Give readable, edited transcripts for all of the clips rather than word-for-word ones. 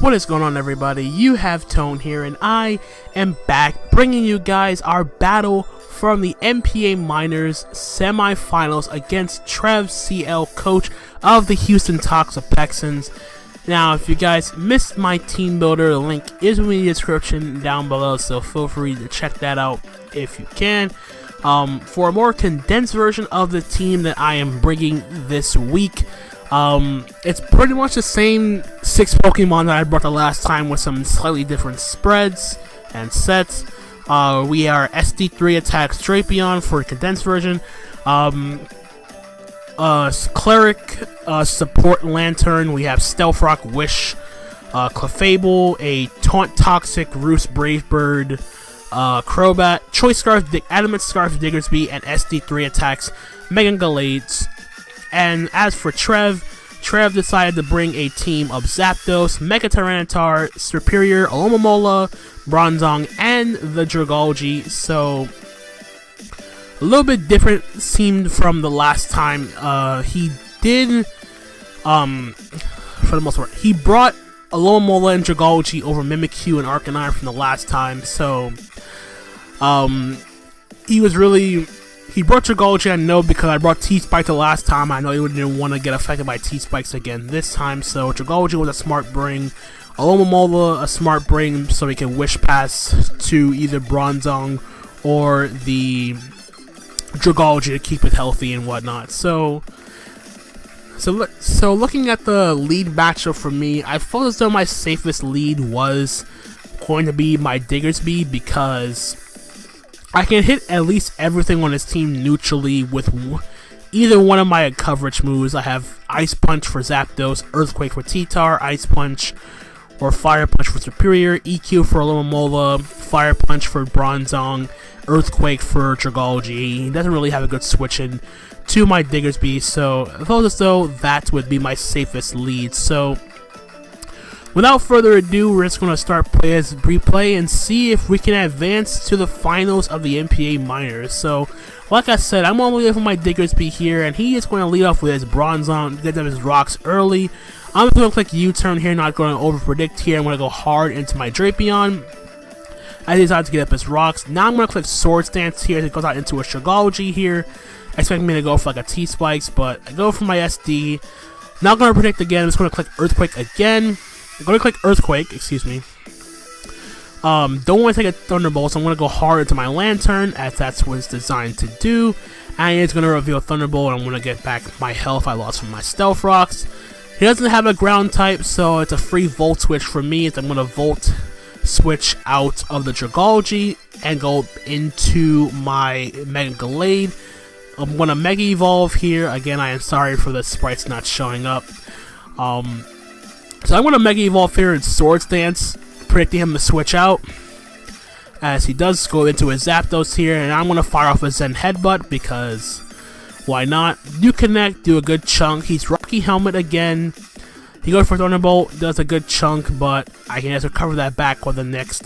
What is going on, everybody? You have Tone here, and I am back bringing you guys our battle from the NPA Minors Semifinals against Trev CL, coach of the Houston Toxapexans. Now, if you guys missed my team builder, the link is in the description down below, so feel free to check that out if you can. For a more condensed version of the team that I am bringing this week, it's pretty much the same 6 Pokemon that I brought the last time with some slightly different spreads and sets. We are SD3 attacks Drapion for a condensed version. Cleric, support Lantern. We have Stealth Rock, Wish, Clefable, a Taunt Toxic, Roost, Brave Bird, Crobat, Choice Scarf, Adamant Scarf, Diggersby, and SD3 attacks Mega Gallades. And as for Trev decided to bring a team of Zapdos, Mega Tyranitar, Superior, Alomomola, Bronzong, and the Dragalge. So a little bit different seemed from the last time. He did, for the most part, he brought Alomomola and Dragalge over Mimikyu and Arcanine from the last time. So he brought Dragalge, I know, because I brought T-Spike the last time. I know he didn't want to get affected by T-Spikes again this time, so Dragalge was a smart bring. Alomomola, a smart bring, so he can Wish Pass to either Bronzong or the Dragalge to keep it healthy and whatnot. So looking at the lead matchup for me, I felt as though my safest lead was going to be my Diggersby, because I can hit at least everything on his team neutrally with either one of my coverage moves. I have Ice Punch for Zapdos, Earthquake for T-Tar, Ice Punch or Fire Punch for Superior, EQ for Alomomola, Fire Punch for Bronzong, Earthquake for Dragalge. He doesn't really have a good switch in to my Diggersby, so I felt as though that would be my safest lead. So without further ado, we're just going to start replay and see if we can advance to the finals of the NPA Minors. So, like I said, I'm only with my Diggersby here, and he is going to lead off with his Bronzong, get them his rocks early. I'm just going to click U-turn here, not going to over-predict here. I'm going to go hard into my Drapion as he decides to get up his rocks. Now I'm going to click Swords Dance here as he goes out into a Dragalge here. Expecting me to go for like a T-Spikes, but I go for my SD. Not going to predict again. I'm just going to click Earthquake again. I'm going to click Earthquake, excuse me. Don't want to take a Thunderbolt, so I'm going to go hard into my Lantern, as that's what it's designed to do. And it's going to reveal Thunderbolt, and I'm going to get back my health I lost from my Stealth Rocks. He doesn't have a ground type, so it's a free Volt Switch for me. I'm going to Volt Switch out of the Dragalge and go into my Mega Gallade. I'm going to Mega Evolve here. Again, I am sorry for the sprites not showing up. So I'm going to Mega Evolve here in Swords Dance, predicting him to switch out, as he does go into his Zapdos here, and I'm going to fire off a Zen Headbutt, because why not? You connect, do a good chunk. He's Rocky Helmet again. He goes for Thunderbolt, does a good chunk, but I can just recover that back with the next,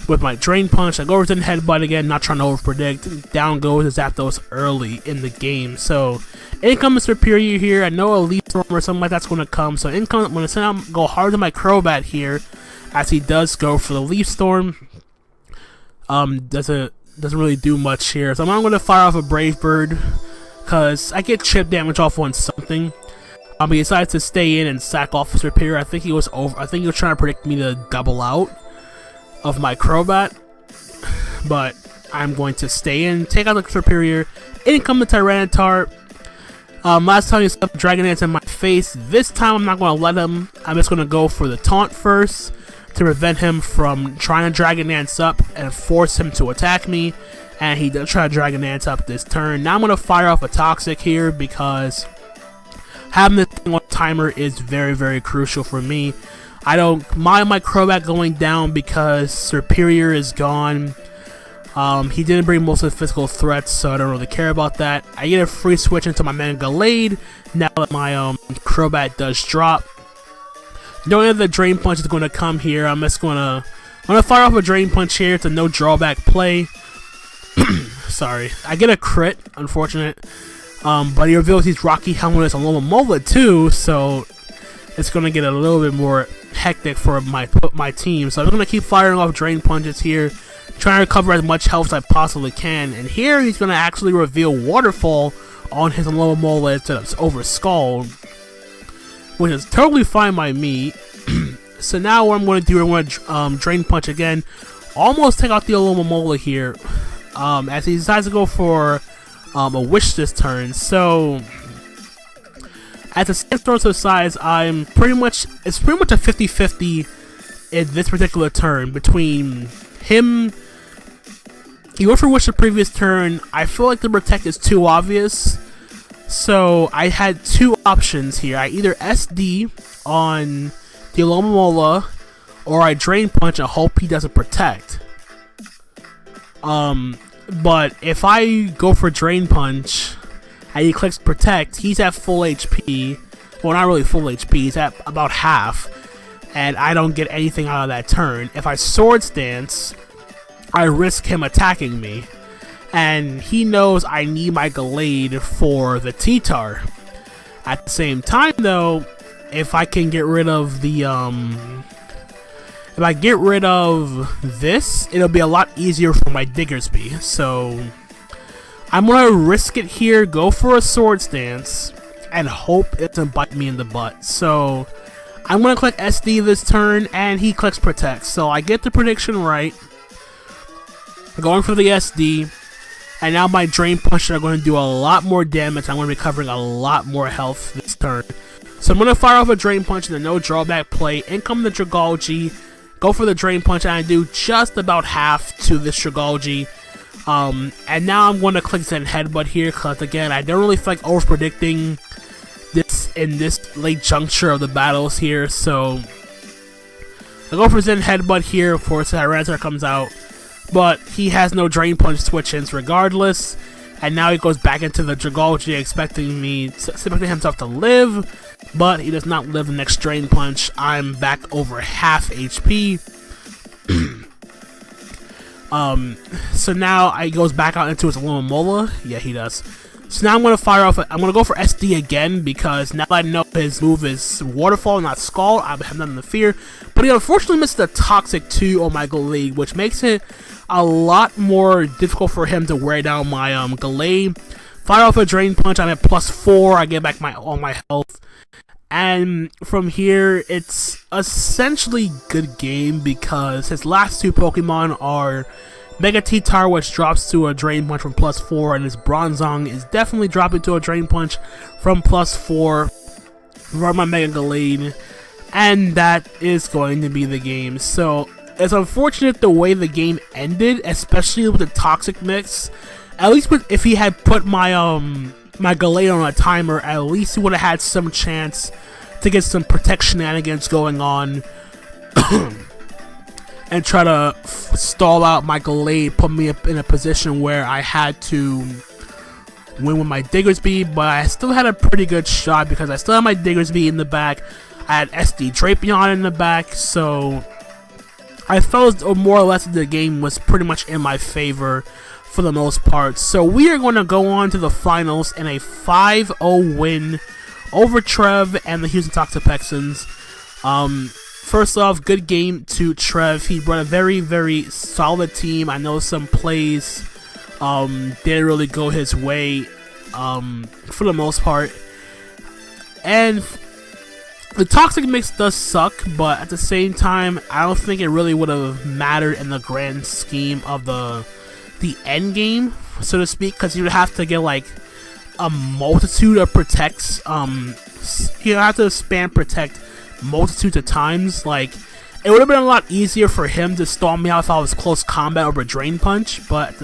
with my Drain Punch. I go over Zen Headbutt again, not trying to over-predict. Down goes the Zapdos early in the game. So, incoming Superior here. I know a Leaf Storm or something like that's going to come. So, I'm going to go hard to my Crobat here, as he does go for the Leaf Storm. Doesn't really do much here. So, I'm going to fire off a Brave Bird, because I get chip damage off on something. He decides to stay in and sack off a Superior. I think he was trying to predict me to double out of my Crobat, but I'm going to stay in, take out the Superior. In comes the Tyranitar. Last time he stuck Dragon Dance in my face. This time I'm not going to let him. I'm just going to go for the taunt first to prevent him from trying to Dragon Dance up and force him to attack me. And he does try to Dragon Dance up this turn. Now I'm going to fire off a Toxic here, because having this thing on timer is very, very crucial for me. I don't mind my Crobat going down because Superior is gone. He didn't bring most of the physical threats, so I don't really care about that. I get a free switch into my Mega Gallade now that my Crobat does drop. Knowing that the Drain Punch is going to come here, I'm going to fire off a Drain Punch here. It's a no drawback play. Sorry. I get a crit, unfortunate. But he reveals he's Rocky Helmet as Alomomola too, so it's it's going to get a little bit more hectic for my team. So I'm going to keep firing off Drain Punches here, trying to recover as much health as I possibly can. And here he's going to actually reveal Waterfall on his Alomomola instead of over Scald, which is totally fine by me. So now what I'm going to do, I'm going to Drain Punch again, almost take out the Alomomola here, as he decides to go for a Wish this turn. So at the same sort of size, it's pretty much a 50-50 in this particular turn between him. He went for Wish the previous turn. I feel like the Protect is too obvious, so I had two options here. I either SD on the Alomomola, or I Drain Punch and hope he doesn't Protect. But if I go for Drain Punch and he clicks Protect, he's at full HP. Well, not really full HP, he's at about half, and I don't get anything out of that turn. If I Swords Dance, I risk him attacking me, and he knows I need my Gallade for the T-Tar. At the same time, though, if I can get rid of the if I get rid of this, it'll be a lot easier for my Diggersby. So I'm gonna risk it here, go for a Swords Dance, and hope it doesn't bite me in the butt. So I'm gonna click SD this turn, and he clicks Protect. So I get the prediction right, going for the SD, and now my Drain Punches are going to do a lot more damage. I'm going to be covering a lot more health this turn. So I'm going to fire off a Drain Punch and a no drawback play. In come the Dragalge, go for the Drain Punch, and I do just about half to this Dragalge. And now I'm going to click Zen Headbutt here, because again, I don't really feel like over predicting this in this late juncture of the battles here. So I go for Zen Headbutt here. Of course, Tyranitar comes out, but he has no Drain Punch switch-ins regardless. And now he goes back into the Dragalge, expecting himself to live, but he does not live the next Drain Punch. I'm back over half HP. So now he goes back out into his Alomomola. Yeah, he does. So now I'm going to fire off, I'm going to go for SD again, because now I know his move is Waterfall, not Scald. I have nothing to fear. But he unfortunately missed the Toxic 2 on my Gallade, which makes it a lot more difficult for him to wear down my Gallade. Fire off a Drain Punch, I'm at +4, I get back all my health. And from here, it's essentially good game, because his last two Pokemon are Mega T-Tar, which drops to a Drain Punch from +4, and his Bronzong is definitely dropping to a Drain Punch from +4 for my Mega Gallade, and that is going to be the game. So it's unfortunate the way the game ended, especially with the Toxic mix. At least if he had put my my Gallade on a timer, at least he would have had some chance to get some Protect shenanigans going on and try to stall out my Gallade, put me in a position where I had to win with my Diggersby. But I still had a pretty good shot, because I still had my Diggersby in the back. I had SD Drapion in the back, so I felt more or less the game was pretty much in my favor for the most part. So we are going to go on to the finals in a 5-0 win over Trev and the Houston Toxapexans. First off, good game to Trev. He brought a very, very solid team. I know some plays didn't really go his way for the most part. And the Toxic mix does suck, but at the same time, I don't think it really would have mattered in the grand scheme of the end game, so to speak, because you would have to get like a multitude of Protects. You have to spam Protect multitudes of times. Like, it would have been a lot easier for him to stall me out if I was close combat over a Drain Punch, but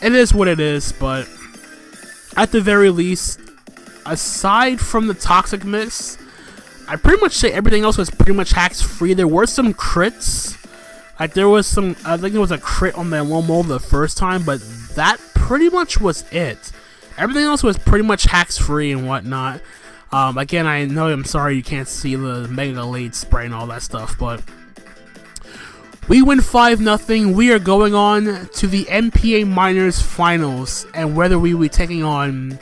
it is what it is. But at the very least, aside from the Toxic mix, I pretty much say everything else was pretty much hacks free. There were some crits. Like, there was some, I think there was a crit on the Alomomola the first time, but that pretty much was it. Everything else was pretty much hacks free and whatnot. Again, I know, I'm sorry you can't see the Mega Gallade spray and all that stuff, but we win 5-0. We are going on to the NPA Minors Finals, and whether we will be taking on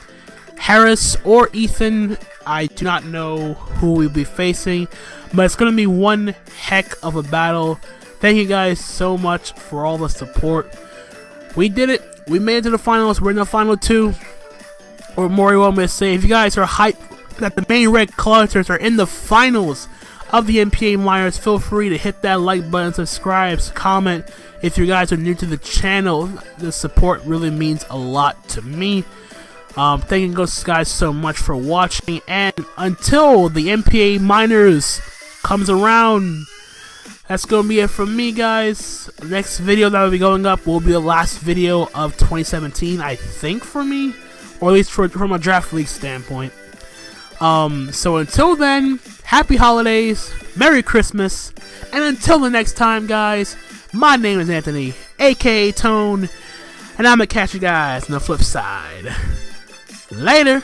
Harris or Ethan. I do not know who we'll be facing, but it's going to be one heck of a battle. Thank you guys so much for all the support. We did it. We made it to the finals. We're in the final 2. Or more you want me to say, if you guys are hyped that the Maine Red Clawitzers are in the finals of the NPA minors, feel free to hit that like button, subscribe, comment. If you guys are new to the channel, the support really means a lot to me. Thank you guys so much for watching, and until the NPA minors comes around, that's going to be it from me, guys. Next video that will be going up will be the last video of 2017, I think, for me, or at least from a draft league standpoint. So until then, happy holidays, Merry Christmas, and until the next time, guys, my name is Anthony, aka Tone, and I'm gonna catch you guys on the flip side. Later.